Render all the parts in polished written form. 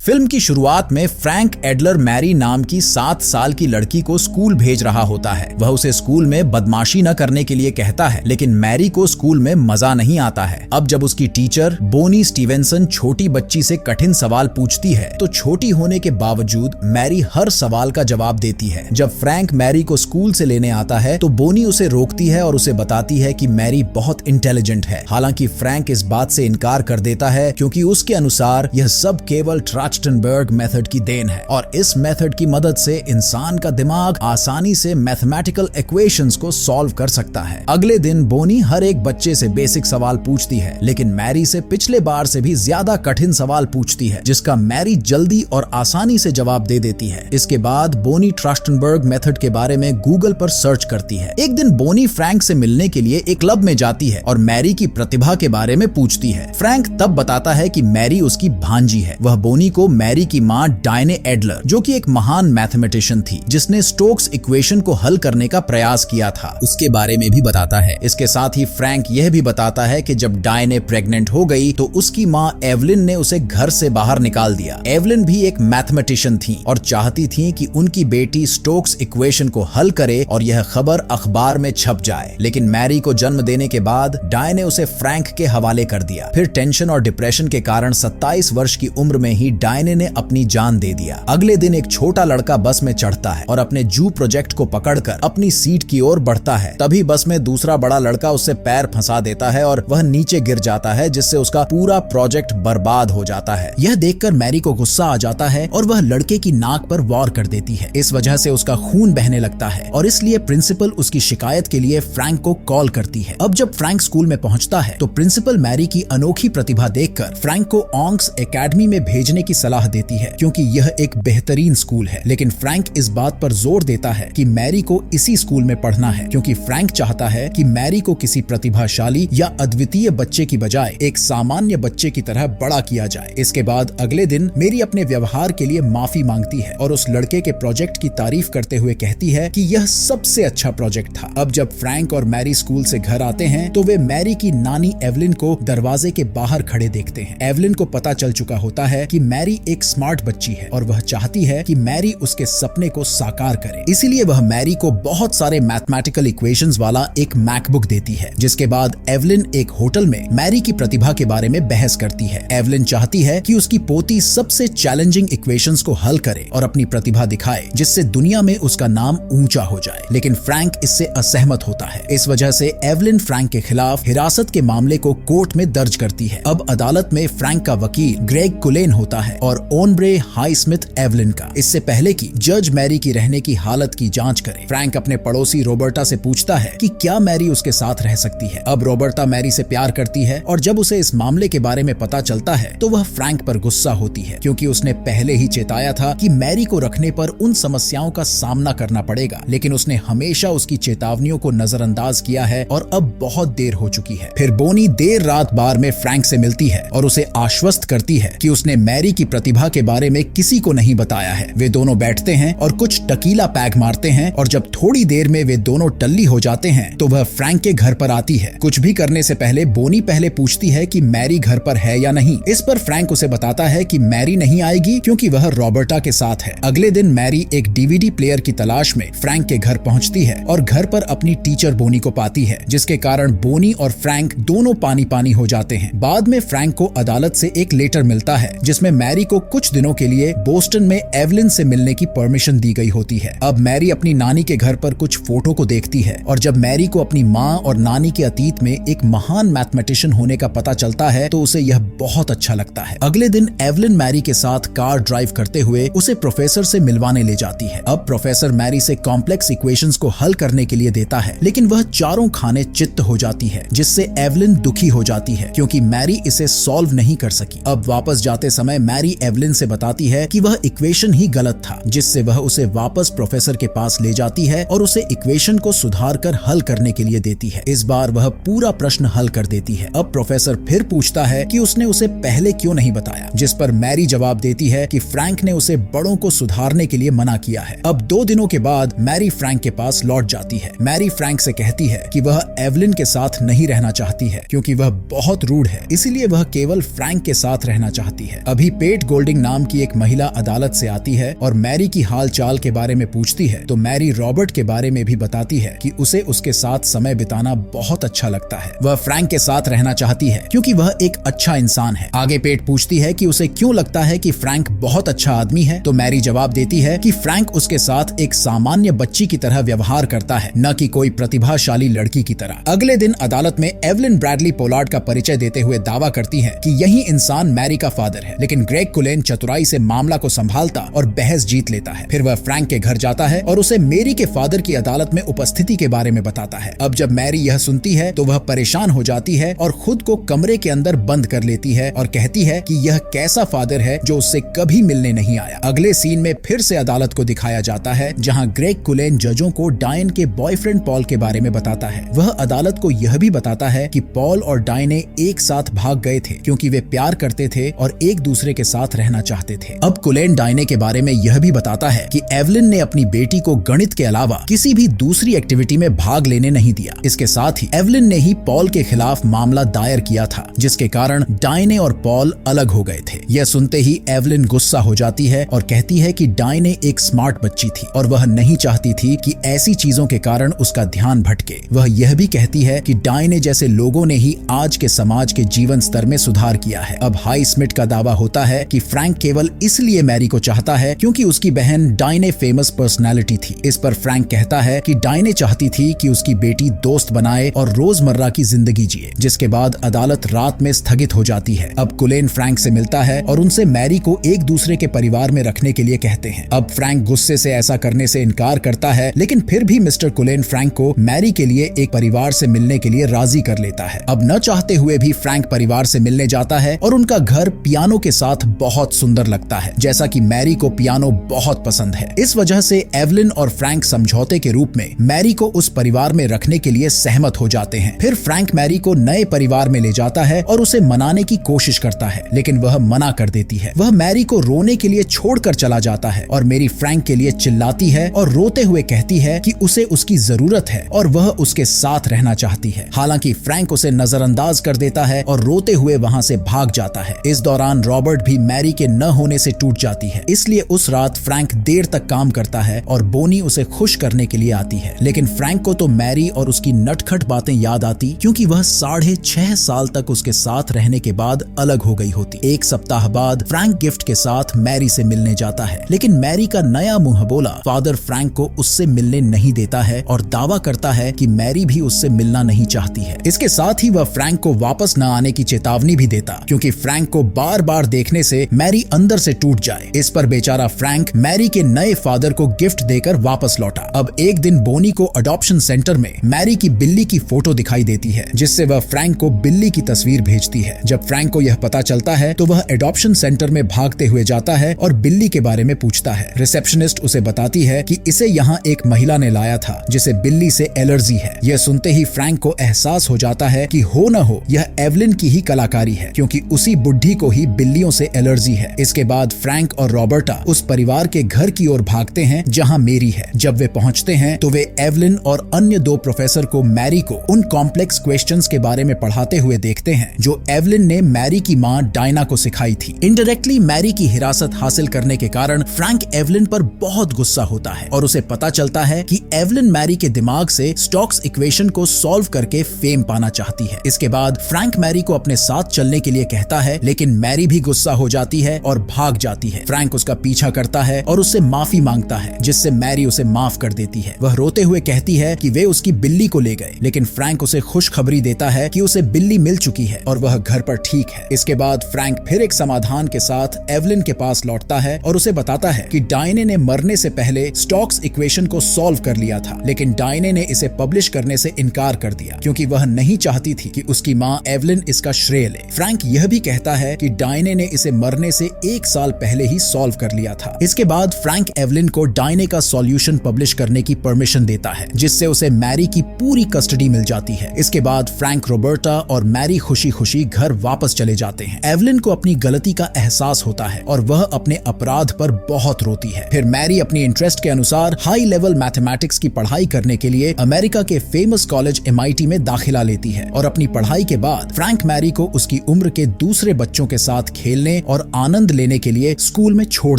Film की शुरुआत में फ्रैंक एडलर मैरी नाम की 7 साल की लड़की को स्कूल भेज रहा होता है। वह उसे स्कूल में बदमाशी न करने के लिए कहता है, लेकिन मैरी को स्कूल में मजा नहीं आता है। अब जब उसकी टीचर बोनी स्टीवेंसन छोटी बच्ची से कठिन सवाल पूछती है तो छोटी होने के बावजूद मैरी हर सवाल का जवाब देती है। जब फ्रैंक मैरी को स्कूल से लेने आता है तो बोनी उसे रोकती है और उसे बताती है कि मैरी बहुत इंटेलिजेंट है। हालांकि फ्रैंक इस बात से इनकार कर देता है क्योंकि उसके अनुसार यह सब केवल ट्राचटेनबर्ग मेथड की देन है और इस मेथड की मदद से इंसान का दिमाग आसानी से मैथमेटिकल इक्वेशंस को सॉल्व कर सकता है। अगले दिन बोनी हर एक बच्चे से बेसिक सवाल पूछती है, लेकिन मैरी से पिछले बार से भी ज्यादा कठिन सवाल पूछती है, जिसका मैरी जल्दी और आसानी से जवाब दे देती है। इसके बाद बोनी ट्राचटेनबर्ग मेथड के बारे में गूगल पर सर्च करती है। एक दिन बोनी फ्रैंक से मिलने के लिए एक क्लब में जाती है और मैरी की प्रतिभा के बारे में पूछती है। फ्रैंक तब बताता है कि मैरी उसकी भांजी है। वह बोनी को मैरी की मां डायने एडलर, जो कि एक महान मैथमेटिशियन थी जिसने स्टोक्स इक्वेशन को हल करने का प्रयास किया था, उसके बारे में भी बताता है। इसके साथ ही फ्रैंक यह भी बताता है कि जब डायने प्रेग्नेंट हो गई तो उसकी मां एवलिन ने उसे घर से बाहर निकाल दिया। एवलिन भी एक मैथमेटिशियन थी और चाहती थी कि उनकी बेटी स्टोक्स इक्वेशन को हल करे और यह खबर अखबार में छप जाए, लेकिन मैरी को जन्म देने के बाद डायने उसे फ्रैंक के हवाले कर दिया। फिर टेंशन और डिप्रेशन के कारण 27 वर्ष की उम्र में ही डायने ने अपनी जान दे दिया। अगले दिन एक छोटा लड़का बस में चढ़ता है और अपने जू प्रोजेक्ट को पकड़कर अपनी सीट की ओर बढ़ता है। तभी बस में दूसरा बड़ा लड़का उससे पैर फंसा देता है और वह नीचे गिर जाता है, जिससे उसका पूरा प्रोजेक्ट बर्बाद हो जाता है। यह देखकर मैरी को गुस्सा आ जाता है और वह लड़के की नाक पर वार कर देती है। इस वजह से उसका खून बहने लगता है और इसलिए प्रिंसिपल उसकी शिकायत के लिए फ्रैंक को कॉल करती है। अब जब फ्रैंक स्कूल में पहुंचता है तो प्रिंसिपल मैरी की अनोखी प्रतिभा देखकर फ्रैंक को ऑंक्स एकेडमी में भेजने की सलाह देती है, क्योंकि यह एक बेहतरीन स्कूल है। लेकिन फ्रैंक इस बात पर जोर देता है कि मैरी को इसी स्कूल में पढ़ना है, क्योंकि फ्रैंक चाहता है कि मैरी को किसी प्रतिभाशाली या अद्वितीय बच्चे की बजाय एक सामान्य बच्चे की तरह बड़ा किया जाए। इसके बाद अगले दिन मैरी अपने व्यवहार के लिए माफी मांगती है और उस लड़के के प्रोजेक्ट की तारीफ करते हुए कहती है कि यह सबसे अच्छा प्रोजेक्ट था। अब जब फ्रैंक और मैरी स्कूल से घर आते हैं तो वे मैरी की नानी एवलिन को दरवाजे के बाहर खड़े देखते हैं। एवलिन को पता चल चुका होता है कि मैरी एक स्मार्ट बच्ची है और वह चाहती है कि मैरी उसके सपने को साकार करे। इसीलिए वह मैरी को बहुत सारे मैथमेटिकल इक्वेशंस वाला एक मैकबुक देती है। जिसके बाद एवलिन एक होटल में मैरी की प्रतिभा के बारे में बहस करती है। एवलिन चाहती है कि उसकी पोती सबसे चैलेंजिंग इक्वेशंस को हल करे और अपनी प्रतिभा दिखाए, जिससे दुनिया में उसका नाम ऊंचा हो जाए। लेकिन फ्रैंक इससे असहमत होता है। इस वजह से एवलिन फ्रैंक के खिलाफ हिरासत के मामले को कोर्ट में दर्ज करती है। अब अदालत में फ्रैंक का वकील ग्रेग कुलेन होता है और ओनब्रे हाईस्मिथ एवलिन का। इससे पहले कि जज मैरी की रहने की हालत की जांच करे, फ्रैंक अपने पड़ोसी रॉबर्टा से पूछता है कि क्या मैरी उसके साथ रह सकती है। अब रॉबर्टा मैरी से प्यार करती है और जब उसे इस मामले के बारे में पता चलता है तो वह फ्रैंक पर गुस्सा होती है, क्योंकि उसने पहले ही चेताया था कि मैरी को रखने पर उन समस्याओं का सामना करना पड़ेगा, लेकिन उसने हमेशा उसकी चेतावनियों को नजरअंदाज किया है और अब बहुत देर हो चुकी है। फिर बोनी देर रात बार में फ्रैंक से मिलती है और उसे आश्वस्त करती है कि उसने मैरी की प्रतिभा के बारे में किसी को नहीं बताया है। वे दोनों बैठते हैं और कुछ टकीला पैग मारते हैं और जब थोड़ी देर में वे दोनों टल्ली हो जाते हैं तो वह फ्रैंक के घर पर आती है। कुछ भी करने से पहले बोनी पहले पूछती है कि मैरी घर पर है या नहीं। इस पर फ्रैंक उसे बताता है कि मैरी नहीं आएगी क्योंकि वह रॉबर्टा के साथ है। अगले दिन मैरी एक डीवीडी प्लेयर की तलाश में फ्रैंक के घर पहुंचती है और घर पर अपनी टीचर बोनी को पाती है, जिसके कारण बोनी और फ्रैंक दोनों पानी पानी हो जाते हैं। बाद में फ्रैंक को अदालत से एक लेटर मिलता है जिसमें मैरी को कुछ दिनों के लिए बोस्टन में एवलिन से मिलने की परमिशन दी गई होती है। अब मैरी अपनी नानी के घर पर कुछ फोटो को देखती है और जब मैरी को अपनी माँ और नानी के अतीत में एक महान मैथमेटिशियन होने का पता चलता है तो उसे यह बहुत अच्छा लगता है। अगले दिन एवलिन मैरी के साथ कार ड्राइव करते हुए उसे प्रोफेसर से मिलवाने ले जाती है। अब प्रोफेसर मैरी से कॉम्प्लेक्स इक्वेशंस को हल करने के लिए देता है, लेकिन वह चारों खाने चित्त हो जाती है, जिससे एवलिन दुखी हो जाती है क्योंकि मैरी इसे सॉल्व नहीं कर सकी। अब वापस जाते समय मैरी एवलिन से बताती है कि वह इक्वेशन ही गलत था, जिससे वह उसे वापस प्रोफेसर के पास ले जाती है और उसे इक्वेशन को सुधार कर हल करने के लिए देती है। इस बार वह पूरा प्रश्न हल कर देती है। अब प्रोफेसर फिर पूछता है कि उसने उसे पहले क्यों नहीं बताया, जिस पर मैरी जवाब देती है कि फ्रैंक ने उसे बड़ों को सुधारने के लिए मना किया है। अब 2 दिनों के बाद मैरी फ्रैंक के पास लौट जाती है। मैरी फ्रैंक से कहती है कि वह एवलिन के साथ नहीं रहना चाहती है क्योंकि वह बहुत रूड है, इसीलिए वह केवल फ्रैंक के साथ रहना चाहती है। अभी पेड़ केट गोल्डिंग नाम की एक महिला अदालत से आती है और मैरी की हाल चाल के बारे में पूछती है तो मैरी रॉबर्ट के बारे में भी बताती है कि उसे उसके साथ समय बिताना बहुत अच्छा लगता है। वह फ्रैंक के साथ रहना चाहती है क्योंकि वह एक अच्छा इंसान है। आगे पेट पूछती है कि उसे क्यों लगता है कि फ्रैंक बहुत अच्छा आदमी है तो मैरी जवाब देती है कि फ्रैंक उसके साथ एक सामान्य बच्ची की तरह व्यवहार करता है, न कि कोई प्रतिभाशाली लड़की की तरह। अगले दिन अदालत में एवलिन ब्रैडली पोलार्ड का परिचय देते हुए दावा करती है कि यही इंसान मैरी का फादर है, लेकिन ग्रेग कुलेन चतुराई से मामला को संभालता और बहस जीत लेता है। फिर वह फ्रैंक के घर जाता है और उसे मैरी के फादर की अदालत में उपस्थिति के बारे में बताता है। अब जब मैरी यह सुनती है तो वह परेशान हो जाती है और खुद को कमरे के अंदर बंद कर लेती है और कहती है कि यह कैसा फादर है जो उससे कभी मिलने नहीं आया। अगले सीन में फिर से अदालत को दिखाया जाता है जहां ग्रेग कुलेन जजों को डायन के बॉयफ्रेंड पॉल के बारे में बताता है। वह अदालत को यह भी बताता है कि पॉल और डायने एक साथ भाग गए थे क्योंकि वे प्यार करते थे और एक दूसरे के साथ रहना चाहते थे। अब कुलेन डायने के बारे में यह भी बताता है कि एवलिन ने अपनी बेटी को गणित के अलावा किसी भी दूसरी एक्टिविटी में भाग लेने नहीं दिया। इसके साथ ही एवलिन ने ही पॉल के खिलाफ मामला दायर किया था, जिसके कारण डायने और पॉल अलग हो गए थे। यह सुनते ही एवलिन गुस्सा हो जाती है और कहती है कि डायने एक स्मार्ट बच्ची थी और वह नहीं चाहती थी कि ऐसी चीजों के कारण उसका ध्यान भटके। वह यह भी कहती है कि डायने जैसे लोगों ने ही आज के समाज के जीवन स्तर में सुधार किया है। अब हाई स्मिथ का दावा होता है कि फ्रैंक केवल इसलिए मैरी को चाहता है क्योंकि उसकी बहन डायने फेमस पर्सनालिटी थी। इस पर फ्रैंक कहता है कि डायने चाहती थी कि उसकी बेटी दोस्त बनाए और रोजमर्रा की जिंदगी जिए, जिसके बाद अदालत रात में स्थगित हो जाती है। अब कुलेन फ्रैंक से मिलता है और उनसे मैरी को एक दूसरे के परिवार में रखने के लिए कहते हैं। अब फ्रैंक गुस्से से ऐसा करने से इनकार करता है, लेकिन फिर भी मिस्टर कुलेन फ्रैंक को मैरी के लिए एक परिवार से मिलने के लिए राजी कर लेता है। अब न चाहते हुए भी फ्रैंक परिवार से मिलने जाता है और उनका घर पियानो के साथ बहुत सुंदर लगता है, जैसा कि मैरी को पियानो बहुत पसंद है। इस वजह से एवलिन और फ्रैंक समझौते के रूप में मैरी को उस परिवार में रखने के लिए सहमत हो जाते हैं। फिर फ्रैंक मैरी को नए परिवार में ले जाता है और उसे मनाने की कोशिश करता है, लेकिन वह मना कर देती है। वह मैरी को रोने के लिए छोड़कर चला जाता है और मेरी फ्रैंक के लिए चिल्लाती है और रोते हुए कहती है कि उसे उसकी जरूरत है और वह उसके साथ रहना चाहती है। हालांकि फ्रैंक उसे नजरअंदाज कर देता है और रोते हुए वहां से भाग जाता है। इस दौरान रॉबर्ट भी मैरी के न होने से टूट जाती है, इसलिए उस रात फ्रैंक देर तक काम करता है और बोनी उसे खुश करने के लिए आती है। लेकिन फ्रैंक को तो मैरी और उसकी नटखट बातें याद आती क्योंकि वह 6.5 साल तक उसके साथ रहने के बाद अलग हो गई होती। एक सप्ताह बाद फ्रैंक गिफ्ट के साथ मैरी से मिलने जाता है, लेकिन मैरी का नया मुंह बोला फादर फ्रैंक को उससे मिलने नहीं देता है और दावा करता है कि मैरी भी उससे मिलना नहीं चाहती है। इसके साथ ही वह फ्रैंक को वापस न आने की चेतावनी भी देता क्योंकि फ्रैंक को बार बार देखने से मैरी अंदर से टूट जाए। इस पर बेचारा फ्रैंक मैरी के नए फादर को गिफ्ट देकर वापस लौटा। अब एक दिन बोनी को अडॉप्शन सेंटर में मैरी की बिल्ली की फोटो दिखाई देती है, जिससे वह फ्रैंक को बिल्ली की तस्वीर भेजती है। जब फ्रैंक को यह पता चलता है तो वह अडॉप्शन सेंटर में भागते हुए जाता है और बिल्ली के बारे में पूछता है। रिसेप्शनिस्ट उसे बताती है कि इसे यहाँ एक महिला ने लाया था जिसे बिल्ली से एलर्जी है। यह सुनते ही फ्रैंक को एहसास हो जाता है कि हो न हो यह एवलिन की ही कलाकारी है, क्योंकि उसी बुढ़ी को ही बिल्लियों से एलर्जी है। इसके बाद फ्रैंक और रॉबर्टा उस परिवार के घर की ओर भागते हैं जहाँ मैरी है। जब वे पहुँचते हैं तो वे एवलिन और अन्य 2 प्रोफेसर को मैरी को उन कॉम्प्लेक्स क्वेश्चंस के बारे में पढ़ाते हुए देखते हैं जो एवलिन ने मैरी की माँ डायना को सिखाई थी। इनडायरेक्टली मैरी की हिरासत हासिल करने के कारण फ्रैंक एवलिन पर बहुत गुस्सा होता है और उसे पता चलता है कि एवलिन मैरी के दिमाग से स्टोक्स इक्वेशन को सॉल्व करके फेम पाना चाहती है। इसके बाद फ्रैंक मैरी को अपने साथ चलने के लिए कहता है, लेकिन मैरी भी गुस्सा हो जाती है और भाग जाती है। फ्रैंक उसका पीछा करता है और उससे माफी मांगता है, जिससे मैरी उसे माफ कर देती है। वह रोते हुए कहती है कि वे उसकी बिल्ली को ले गए, लेकिन फ्रैंक उसे खुशखबरी देता है कि उसे बिल्ली मिल चुकी है और वह घर पर ठीक है। इसके बाद फ्रैंक फिर एक समाधान के साथ एवलिन के पास लौटता है और उसे बताता है कि डायने ने मरने से पहले स्टोक्स इक्वेशन को सॉल्व कर लिया था, लेकिन डायने ने इसे पब्लिश करने से इनकार कर दिया क्योंकि वह नहीं चाहती थी कि उसकी माँ एवलिन इसका श्रेय ले। फ्रैंक यह भी कहता है कि डायने ने इसे मरने से 1 साल पहले ही सॉल्व कर लिया था। इसके बाद फ्रैंक एवलिन को डायने का सॉल्यूशन पब्लिश करने की परमिशन देता है, जिससे उसे मैरी की पूरी कस्टडी मिल जाती है। इसके बाद फ्रैंक, रॉबर्टा और मैरी खुशी खुशी घर वापस चले जाते हैं। एवलिन को अपनी गलती का एहसास होता है और वह अपने अपराध पर बहुत रोती है। फिर मैरी अपनी इंटरेस्ट के अनुसार हाई लेवल मैथमेटिक्स की पढ़ाई करने के लिए अमेरिका के फेमस कॉलेज MIT में दाखिला लेती है और अपनी पढ़ाई के बाद फ्रैंक मैरी को उसकी उम्र के दूसरे बच्चों के साथ खेलने और आनंद लेने के लिए स्कूल में छोड़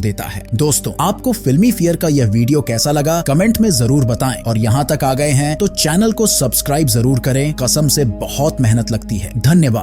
देता है। दोस्तों, आपको फिल्मी फियर का यह वीडियो कैसा लगा कमेंट में जरूर बताएं और यहाँ तक आ गए हैं तो चैनल को सब्सक्राइब जरूर करें। कसम से बहुत मेहनत लगती है। धन्यवाद।